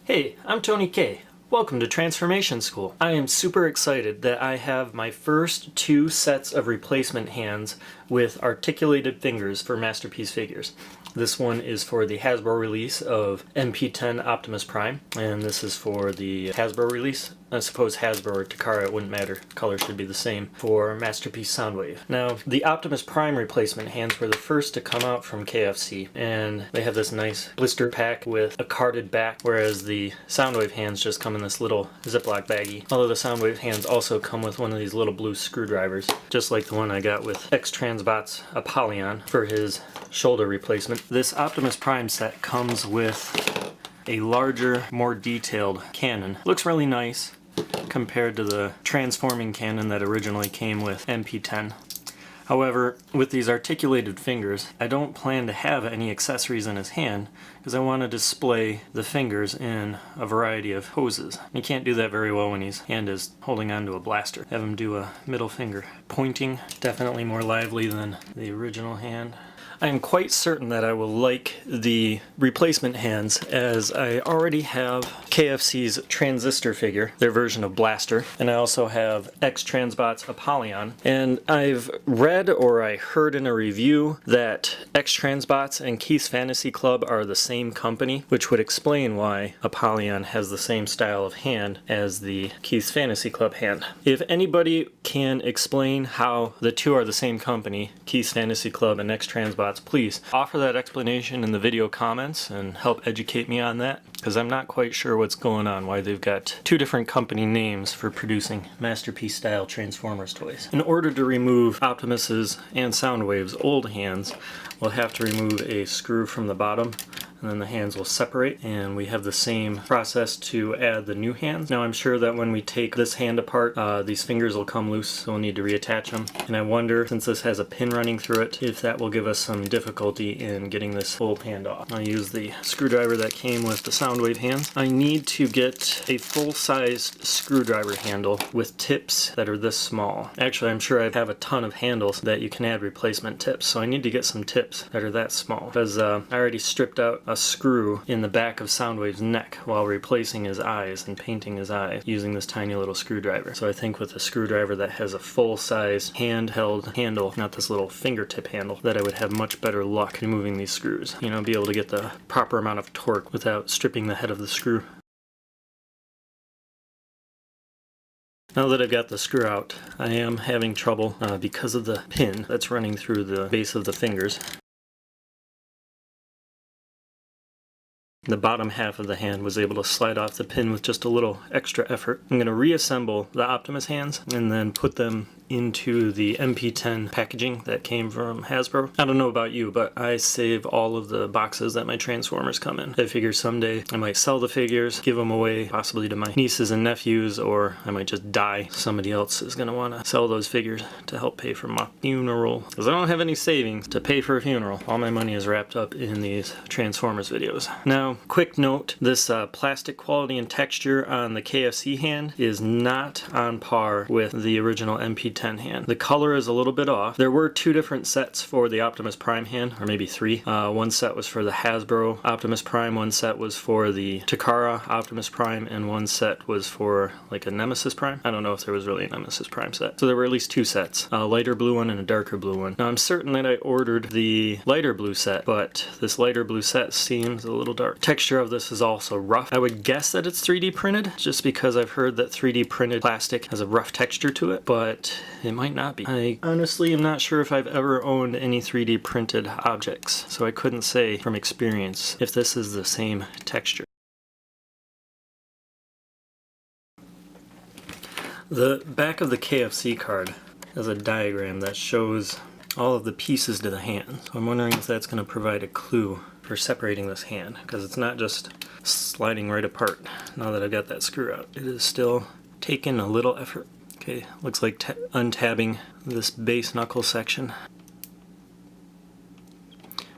Hey, I'm Tony K. Welcome to Transformation School. I am super excited that I have my first two sets of replacement hands with articulated fingers for Masterpiece figures. This one is for the Hasbro release of MP-10 Optimus Prime, and this is for the Hasbro release. I suppose Hasbro or Takara, it wouldn't matter. Color should be the same for Masterpiece Soundwave. Now, the Optimus Prime replacement hands were the first to come out from KFC, and they have this nice blister pack with a carded back, whereas the Soundwave hands just come in this little Ziploc baggie. Although the Soundwave hands also come with one of these little blue screwdrivers, just like the one I got with X-Transbots Apollyon for his shoulder replacement. This Optimus Prime set comes with a larger, more detailed cannon. Looks really nice compared to the transforming cannon that originally came with MP-10. However, with these articulated fingers, I don't plan to have any accessories in his hand because I want to display the fingers in a variety of poses. You can't do that very well when his hand is holding onto a blaster. Have him do a middle finger pointing, definitely more lively than the original hand. I am quite certain that I will like the replacement hands, as I already have KFC's Transistor figure, their version of Blaster, and I also have X-Transbots Apollyon. And I've read or I heard in a review that X-Transbots and Keith's Fantasy Club are the same company, which would explain why Apollyon has the same style of hand as the Keith's Fantasy Club hand. If anybody can explain how the two are the same company, Keith's Fantasy Club and X-Transbots, please offer that explanation in the video comments and help educate me on that, because I'm not quite sure what's going on, why they've got two different company names for producing Masterpiece style Transformers toys. In order to remove Optimus's and Soundwave's old hands, we'll have to remove a screw from the bottom, and then the hands will separate, and we have the same process to add the new hands. Now I'm sure that when we take this hand apart, these fingers will come loose, so we'll need to reattach them. And I wonder, since this has a pin running through it, if that will give us some difficulty in getting this old hand off. I'll use the screwdriver that came with the Soundwave hands. I need to get a full-sized screwdriver handle with tips that are this small. Actually, I'm sure I have a ton of handles that you can add replacement tips, so I need to get some tips that are that small, because I already stripped out a screw in the back of Soundwave's neck while replacing his eyes and painting his eyes using this tiny little screwdriver. So I think with a screwdriver that has a full-size handheld handle, not this little fingertip handle, that I would have much better luck removing these screws. You know, be able to get the proper amount of torque without stripping the head of the screw. Now that I've got the screw out, I am having trouble because of the pin that's running through the base of the fingers. The bottom half of the hand was able to slide off the pin with just a little extra effort. I'm going to reassemble the Optimus hands and then put them into the MP-10 packaging that came from Hasbro. I don't know about you, but I save all of the boxes that my Transformers come in. I figure someday I might sell the figures, give them away possibly to my nieces and nephews, or I might just die. Somebody else is going to want to sell those figures to help pay for my funeral. Because I don't have any savings to pay for a funeral. All my money is wrapped up in these Transformers videos. Now, quick note, this plastic quality and texture on the KFC hand is not on par with the original MP-10 hand. The color is a little bit off. There were two different sets for the Optimus Prime hand, or maybe three. One set was for the Hasbro Optimus Prime, one set was for the Takara Optimus Prime, and one set was for like a Nemesis Prime. I don't know if there was really a Nemesis Prime set. So there were at least two sets, a lighter blue one and a darker blue one. Now I'm certain that I ordered the lighter blue set, but this lighter blue set seems a little dark. Texture of this is also rough. I would guess that it's 3D printed, just because I've heard that 3D printed plastic has a rough texture to it, but it might not be. I honestly am not sure if I've ever owned any 3D printed objects, so I couldn't say from experience if this is the same texture. The back of the KFC card has a diagram that shows all of the pieces to the hand, so I'm wondering if that's going to provide a clue for separating this hand, because it's not just sliding right apart. Now that I've got that screw out, it is still taking a little effort. Okay, looks like untabbing this base knuckle section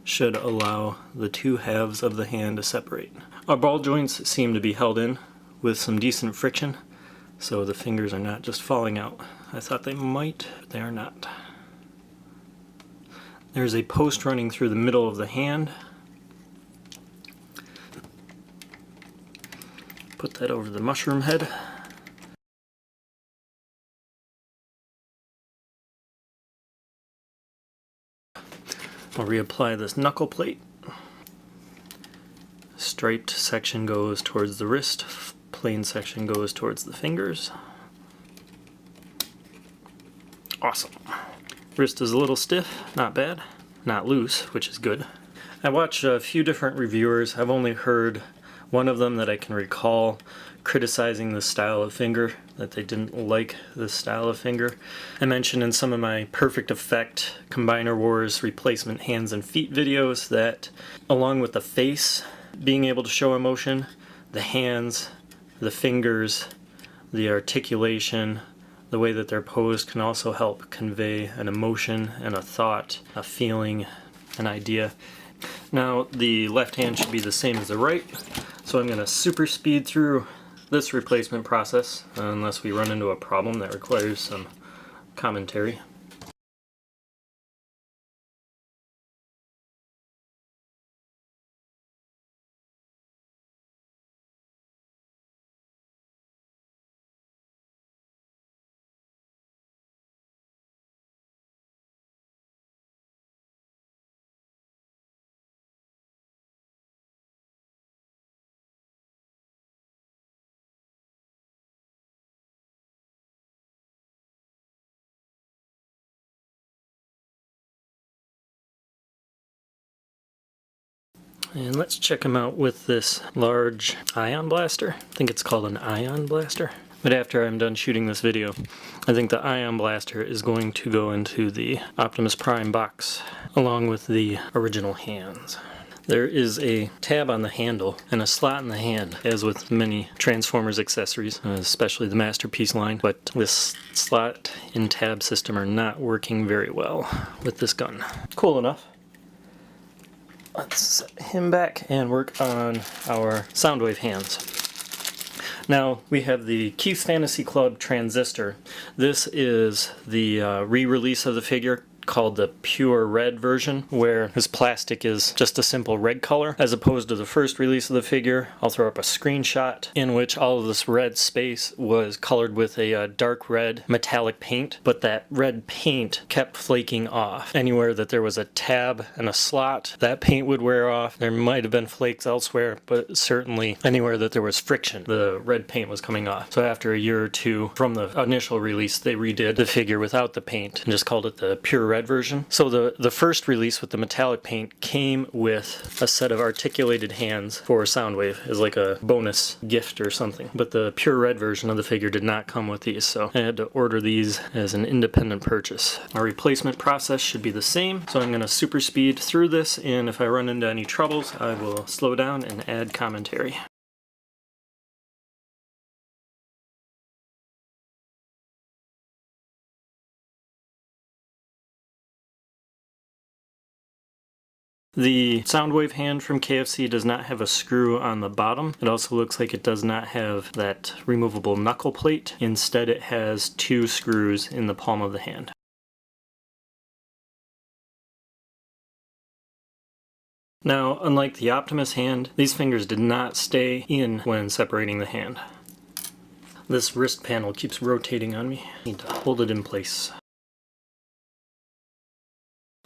should allow the two halves of the hand to separate. Our ball joints seem to be held in with some decent friction, so the fingers are not just falling out. I thought they might, but they are not. There's a post running through the middle of the hand. Put that over the mushroom head. I'll reapply this knuckle plate. Striped section goes towards the wrist, plain section goes towards the fingers. Awesome. Wrist is a little stiff, not bad. Not loose, which is good. I watched a few different reviewers. I've only heard one of them that I can recall criticizing the style of finger, that they didn't like the style of finger. I mentioned in some of my Perfect Effect Combiner Wars replacement hands and feet videos that along with the face being able to show emotion, the hands, the fingers, the articulation, the way that they're posed can also help convey an emotion and a thought, a feeling, an idea. Now the left hand should be the same as the right, so I'm going to super speed through this replacement process unless we run into a problem that requires some commentary. And let's check them out with this large ion blaster. I think it's called an ion blaster. But after I'm done shooting this video, I think the ion blaster is going to go into the Optimus Prime box along with the original hands. There is a tab on the handle and a slot in the hand, as with many Transformers accessories, especially the Masterpiece line, but this slot and tab system are not working very well with this gun. Cool enough. Let's set him back and work on our Soundwave hands. Now we have the Keith's Fantasy Club Transistor. This is the re-release of the figure called the pure red version, where this plastic is just a simple red color, as opposed to the first release of the figure. I'll throw up a screenshot in which all of this red space was colored with a dark red metallic paint, but that red paint kept flaking off. Anywhere that there was a tab and a slot, that paint would wear off. There might have been flakes elsewhere, but certainly anywhere that there was friction, the red paint was coming off. So after a year or two from the initial release, they redid the figure without the paint and just called it the pure red version. So the first release with the metallic paint came with a set of articulated hands for Soundwave as like a bonus gift or something. But the pure red version of the figure did not come with these, so I had to order these as an independent purchase. Our replacement process should be the same, so I'm going to super speed through this, and if I run into any troubles, I will slow down and add commentary. The Soundwave hand from KFC does not have a screw on the bottom. It also looks like it does not have that removable knuckle plate. Instead, it has 2 screws in the palm of the hand. Now, unlike the Optimus hand, these fingers did not stay in when separating the hand. This wrist panel keeps rotating on me. I need to hold it in place.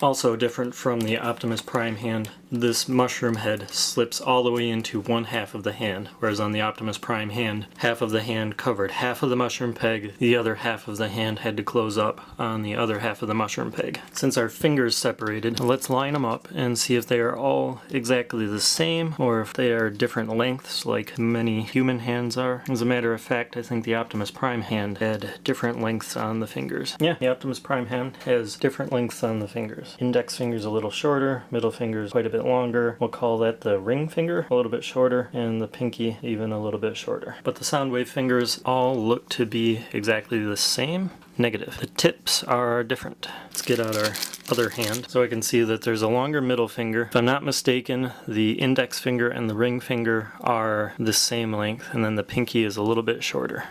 Also different from the Optimus Prime hand, this mushroom head slips all the way into one half of the hand, whereas on the Optimus Prime hand, half of the hand covered half of the mushroom peg, the other half of the hand had to close up on the other half of the mushroom peg. Since our fingers separated, let's line them up and see if they are all exactly the same or if they are different lengths like many human hands are. As a matter of fact, I think the Optimus Prime hand had different lengths on the fingers. Yeah, the Optimus Prime hand has different lengths on the fingers. Index finger's a little shorter, middle finger's quite a bit longer. We'll call that the ring finger, a little bit shorter, and the pinky even a little bit shorter. But the Soundwave fingers all look to be exactly the same. Negative. The tips are different. Let's get out our other hand so I can see that there's a longer middle finger. If I'm not mistaken, the index finger and the ring finger are the same length, and then the pinky is a little bit shorter.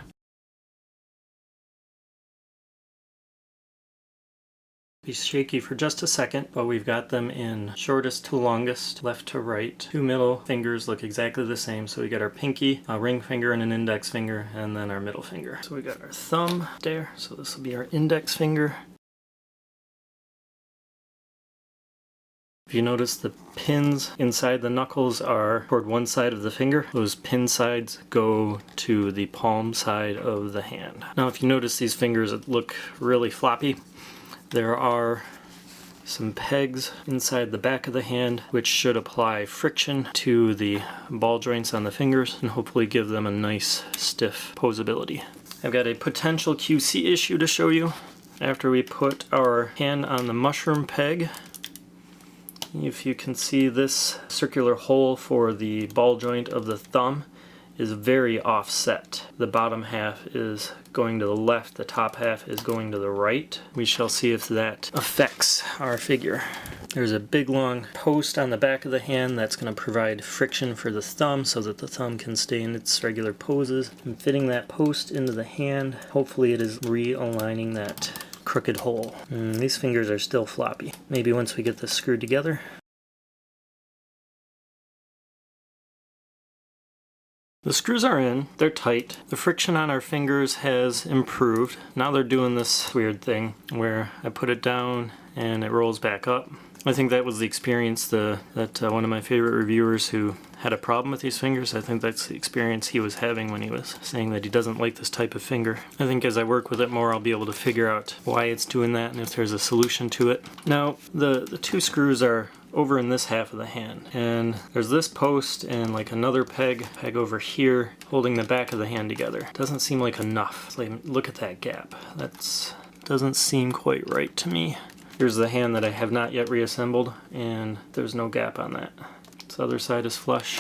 Be shaky for just a second, but we've got them in shortest to longest, left to right. Two middle fingers look exactly the same. So we got our pinky, a ring finger, and an index finger, and then our middle finger. So we got our thumb there. So this will be our index finger. If you notice, the pins inside the knuckles are toward one side of the finger. Those pin sides go to the palm side of the hand. Now if you notice these fingers look really floppy, there are some pegs inside the back of the hand which should apply friction to the ball joints on the fingers and hopefully give them a nice stiff posability. I've got a potential QC issue to show you. After we put our hand on the mushroom peg, if you can see, this circular hole for the ball joint of the thumb is very offset. The bottom half is going to the left, the top half is going to the right. We shall see if that affects our figure. There's a big long post on the back of the hand that's going to provide friction for the thumb so that the thumb can stay in its regular poses. And fitting that post into the hand, hopefully it is realigning that crooked hole. These fingers are still floppy. Maybe once we get this screwed together. The screws are in, they're tight. The friction on our fingers has improved. Now they're doing this weird thing where I put it down and it rolls back up. I think that was the experience that one of my favorite reviewers who had a problem with these fingers, I think that's the experience he was having when he was saying that he doesn't like this type of finger. I think as I work with it more, I'll be able to figure out why it's doing that and if there's a solution to it. Now, the two screws are over in this half of the hand, and there's this post and like another peg over here holding the back of the hand together. Doesn't seem like enough. Like, look at that gap. That doesn't seem quite right to me. Here's the hand that I have not yet reassembled, and there's no gap on that. This other side is flush.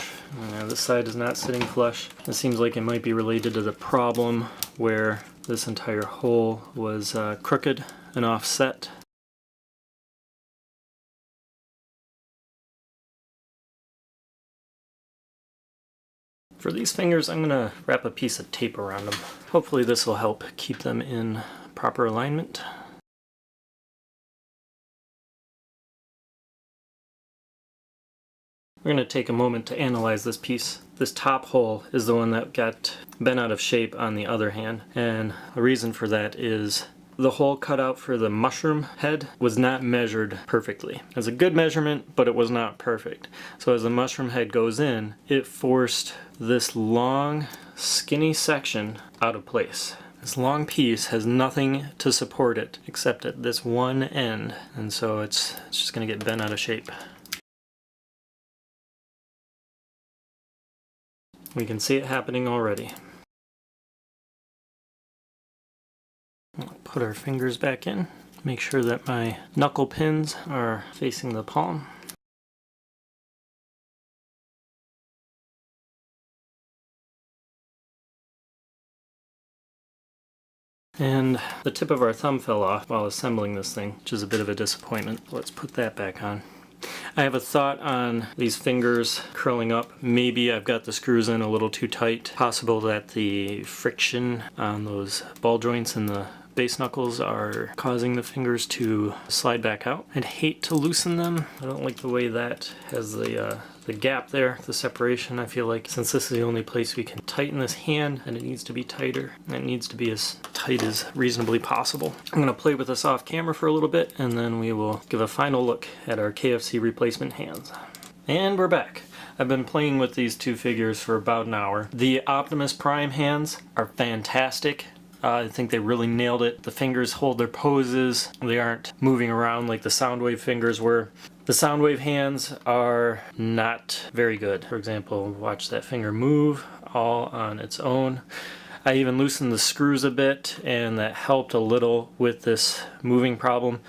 This side is not sitting flush. It seems like it might be related to the problem where this entire hole was crooked and offset. For these fingers, I'm going to wrap a piece of tape around them. Hopefully this will help keep them in proper alignment. We're going to take a moment to analyze this piece. This top hole is the one that got bent out of shape on the other hand, and the reason for that is the hole cut out for the mushroom head was not measured perfectly. It was a good measurement, but it was not perfect. So as the mushroom head goes in, it forced this long, skinny section out of place. This long piece has nothing to support it except at this one end, and so it's just going to get bent out of shape. We can see it happening already. I'll put our fingers back in. Make sure that my knuckle pins are facing the palm. And the tip of our thumb fell off while assembling this thing, which is a bit of a disappointment. Let's put that back on. I have a thought on these fingers curling up. Maybe I've got the screws in a little too tight. Possible that the friction on those ball joints in the base knuckles are causing the fingers to slide back out. I'd hate to loosen them. I don't like the way that has the gap there, the separation. I feel like since this is the only place we can tighten this hand, and it needs to be tighter, and it needs to be as tight as reasonably possible. I'm going to play with this off camera for a little bit, and then we will give a final look at our KFC replacement hands. And we're back. I've been playing with these two figures for about an hour. The Optimus Prime hands are fantastic. I think they really nailed it. The fingers hold their poses. They aren't moving around like the Soundwave fingers were. The Soundwave hands are not very good. For example, watch that finger move all on its own. I even loosened the screws a bit, and that helped a little with this moving problem.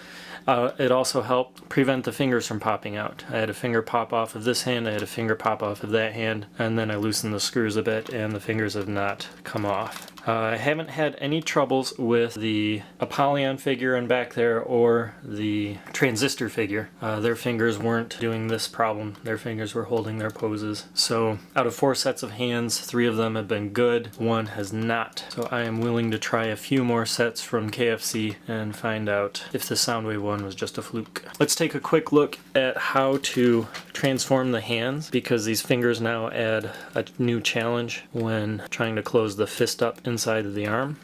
It also helped prevent the fingers from popping out. I had a finger pop off of this hand, I had a finger pop off of that hand, and then I loosened the screws a bit and the fingers have not come off. I haven't had any troubles with the Apollyon figure in back there or the Transistor figure. Their fingers weren't doing this problem. Their fingers were holding their poses. So out of 4 sets of hands, 3 of them have been good, 1 has not. So I am willing to try a few more sets from KFC and find out if the Soundwave one was just a fluke. Let's take a quick look at how to transform the hands, because these fingers now add a new challenge when trying to close the fist up inside of the arm.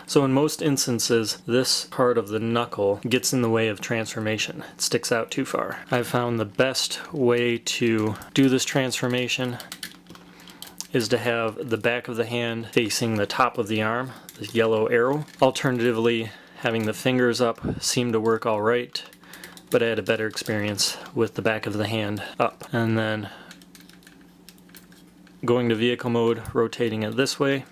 So in most instances, this part of the knuckle gets in the way of transformation. It sticks out too far. I've found the best way to do this transformation is to have the back of the hand facing the top of the arm, the yellow arrow. Alternatively, having the fingers up seemed to work all right, but I had a better experience with the back of the hand up. And then going to vehicle mode, rotating it this way.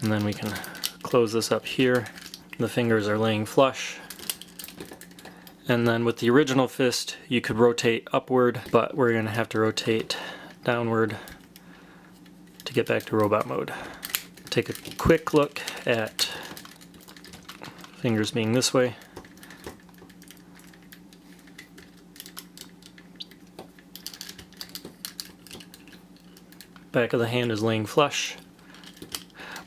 And then we can close this up here. The fingers are laying flush. And then with the original fist, you could rotate upward, but we're going to have to rotate downward to get back to robot mode. Take a quick look at fingers being this way. Back of the hand is laying flush.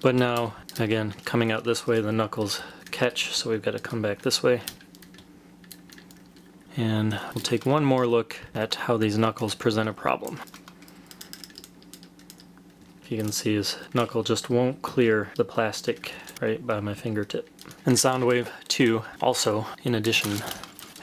But now, again, coming out this way, the knuckles catch, so we've got to come back this way. And we'll take one more look at how these knuckles present a problem. If you can see, his knuckle just won't clear the plastic right by my fingertip. And Soundwave 2 also, in addition,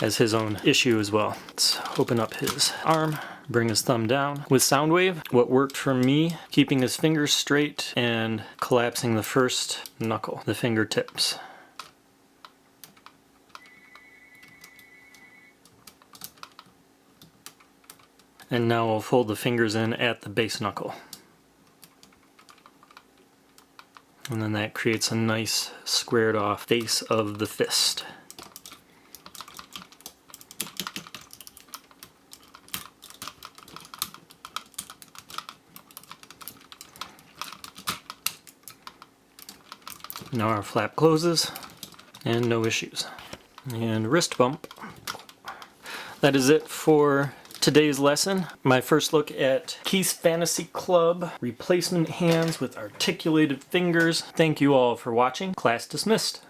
has his own issue as well. Let's open up his arm. Bring his thumb down. With Soundwave, what worked for me, keeping his fingers straight and collapsing the first knuckle, the fingertips. And now we'll fold the fingers in at the base knuckle. And then that creates a nice squared off face of the fist. Now our flap closes, and no issues. And wrist bump. That is it for today's lesson. My first look at Keith's Fantasy Club replacement hands with articulated fingers. Thank you all for watching. Class dismissed.